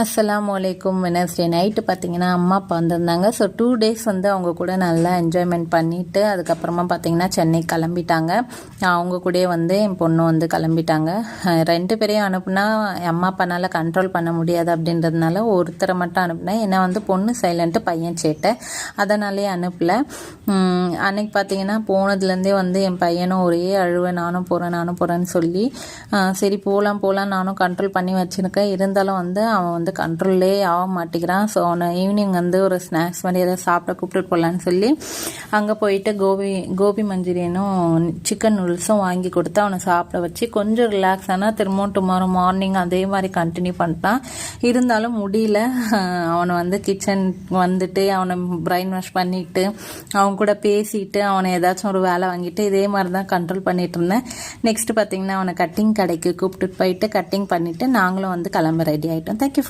அஸ்ஸலாமு அலைக்கும். Wednesday night பார்த்தீங்கன்னா அம்மா அப்பா வந்திருந்தாங்க. ஸோ 2 டேஸ் வந்து அவங்க கூட நல்லா என்ஜாய்மெண்ட் பண்ணிவிட்டு அதுக்கப்புறமா பார்த்தீங்கன்னா சென்னை கிளம்பிட்டாங்க. அவங்க கூடயே வந்து என் பொண்ணு வந்து கிளம்பிட்டாங்க. 2 பேரையும் அனுப்புனா அம்மா அப்பானால கண்ட்ரோல் பண்ண முடியாது அப்படின்றதுனால ஒருத்தரை மட்டும் அனுப்புனேன். ஏன்னா வந்து பொண்ணு சைலண்ட்டு, பையன் சேட்டை, அதனாலேயே அனுப்பலை. அன்னைக்கு பார்த்தீங்கன்னா போனதுலேருந்தே வந்து என் பையனும் ஒரே அழுவை, நானும் போகிறேன்னு சொல்லி சரி போகலாம் நானும் கண்ட்ரோல் பண்ணி வச்சுருக்கேன். இருந்தாலும் வந்து அவன் வந்து கண்ட்ரோல்லே ஆக மாட்டேங்கிறான். ஸோ அவனை ஈவினிங் வந்து ஒரு ஸ்நாக்ஸ் மாதிரி ஏதாவது சாப்பிட கூப்பிட்டு போகலான்னு சொல்லி அங்கே போயிட்டு கோபி மஞ்சூரியனும் சிக்கன் நூடுல்ஸும் வாங்கி கொடுத்து அவனை சாப்பிட வச்சு கொஞ்சம் ரிலாக்ஸ் ஆனால் திரும்பவும் டுமாரோ மார்னிங் அதே மாதிரி கண்டினியூ பண்ணிட்டான். இருந்தாலும் முடியல. அவனை வந்து கிச்சன் வந்துட்டு அவனை பிரைன் வாஷ் பண்ணிட்டு அவன் கூட பேசிட்டு அவனை ஏதாச்சும் ஒரு வேலை வாங்கிட்டு இதே மாதிரி தான் கண்ட்ரோல் பண்ணிட்டு இருந்தேன். நெக்ஸ்ட் பார்த்தீங்கன்னா அவனை கட்டிங் கடைக்கு கூப்பிட்டு போயிட்டு கட்டிங் பண்ணிட்டு நாங்களும் வந்து கிளம்ப ரெடி ஆகிட்டோம். தேங்க்யூ.